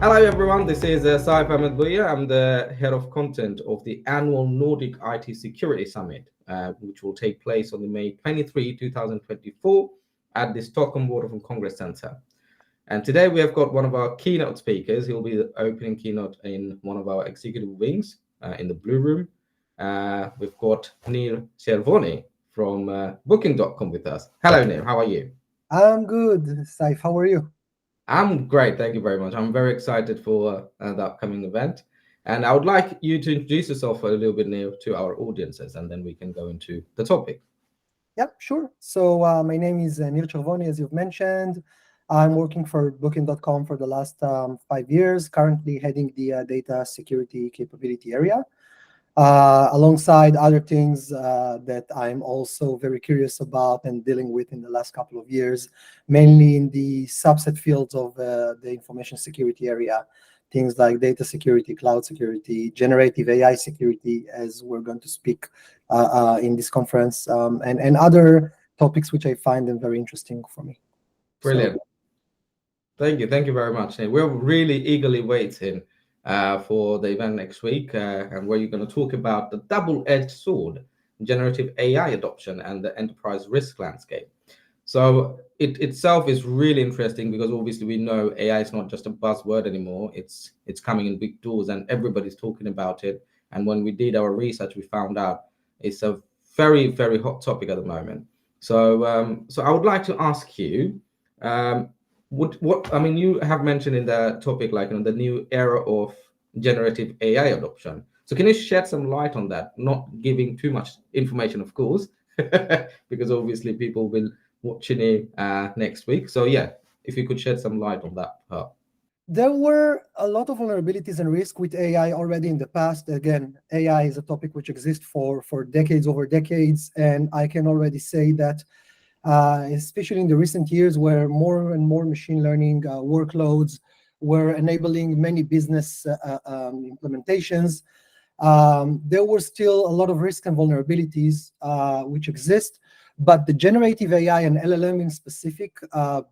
Hello everyone, this is Saif Ahmed Bhuiya. I'm the head of content of the annual Nordic IT Security Summit, which will take place on the May 23, 2024 at the Stockholm Waterfront Congress Center. And today we have got one of our keynote speakers. He'll be the opening keynote in one of our executive wings in the Blue Room. We've got Neil Chevroni from Booking.com with us. Hello Neil, how are you? I'm good, Saif. How are you? I'm great, thank you very much. I'm very excited for the upcoming event. And I would like you to introduce yourself a little bit, Neil, to our audiences, and then we can go into the topic. Yeah, sure. So my name is Neil Chevroni, as you've mentioned. I'm working for Booking.com for the last 5 years, currently heading the data security capability area, alongside other things that I'm also very curious about and dealing with in the last couple of years, mainly in the subset fields of the information security area, things like data security, cloud security, generative AI security, as we're going to speak in this conference, and other topics which I find them very interesting for me. So Brilliant. Thank you very much. Neil. We're really eagerly waiting for the event next week, and where you're going to talk about the double-edged sword, generative AI adoption, and the enterprise risk landscape. So it itself is really interesting because obviously we know AI is not just a buzzword anymore. It's coming in big doors and everybody's talking about it. And when we did our research, we found out it's a very hot topic at the moment. So I would like to ask you, um, what I mean, you have mentioned in the topic like the new era of generative AI adoption. So can you shed some light on that? Not giving too much information, of course, because obviously people will watching it next week. So yeah, if you could shed some light on that part. there were a lot of vulnerabilities and risk with AI already in the past. Again, AI is a topic which exists for decades over decades, and I can already say that, especially in the recent years, where more and more machine learning workloads were enabling many business implementations, there were still a lot of risk and vulnerabilities which exist. But the generative AI and LLM in specific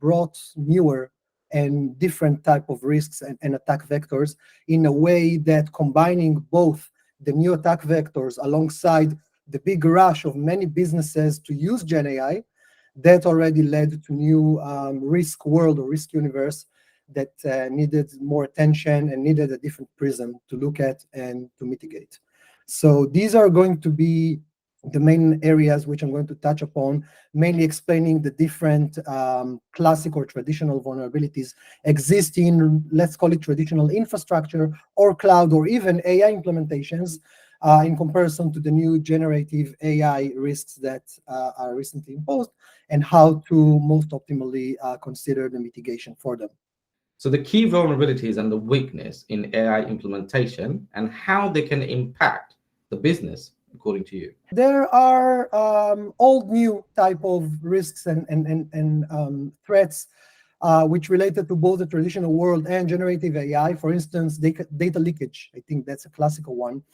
brought newer and different type of risks and attack vectors in a way that combining both the new attack vectors alongside the big rush of many businesses to use Gen AI, that already led to new risk world or risk universe that needed more attention and needed a different prism to look at and to mitigate. So these are going to be the main areas which I'm going to touch upon, mainly explaining the different classic or traditional vulnerabilities exist in, let's call it, traditional infrastructure or cloud or even AI implementations, in comparison to the new generative AI risks that are recently imposed, and how to most optimally consider the mitigation for them. So the key vulnerabilities and the weakness in AI implementation and how they can impact the business, according to you. There are old new type of risks and threats which related to both the traditional world and generative AI. For instance, data leakage. I think that's a classical one,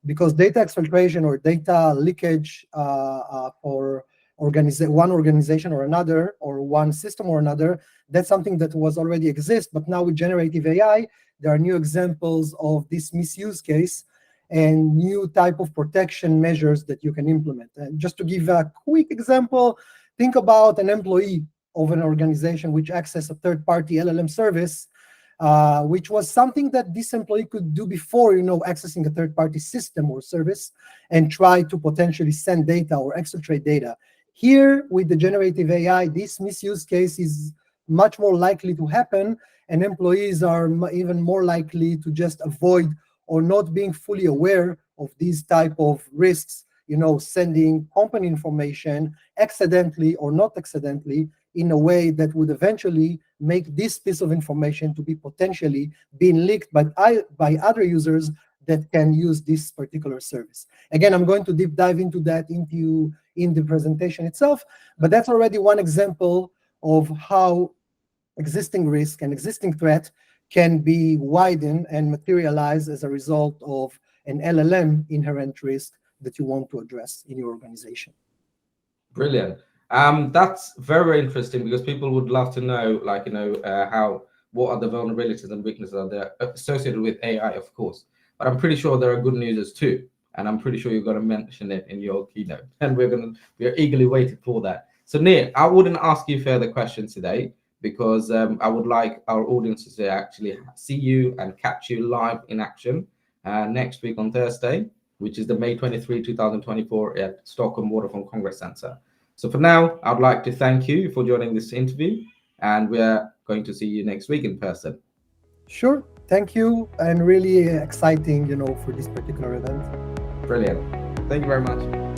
because data exfiltration or data leakage for one organization or another, or one system or another, that's something that was already exist. But now with generative AI, there are new examples of this misuse case and new type of protection measures that you can implement. And just to give a quick example, think about an employee of an organization which access a third-party LLM service, which was something that this employee could do before, accessing a third-party system or service and try to potentially send data or exfiltrate data. Here, with the generative AI, this misuse case is much more likely to happen, and employees are even more likely to just avoid or not being fully aware of these type of risks, sending company information accidentally or not accidentally in a way that would eventually make this piece of information to be potentially being leaked by other users that can use this particular service. Again, I'm going to deep dive into that in the presentation itself, but that's already one example of how existing risk and existing threat can be widened and materialized as a result of an LLM inherent risk that you want to address in your organization. Brilliant. That's very interesting because people would love to know, like, how what are the vulnerabilities and weaknesses are there associated with AI, of course. But I'm pretty sure there are good news too, and I'm pretty sure you're going to mention it in your keynote, and we are eagerly waiting for that. So Nir, I wouldn't ask you further questions today because I would like our audiences to actually see you and catch you live in action next week on Thursday, which is the May 23, 2024 at Stockholm Waterfront Congress Center. So for now, I'd like to thank you for joining this interview, and we're going to see you next week in person. Sure. Thank you. And really exciting, for this particular event. Brilliant. Thank you very much.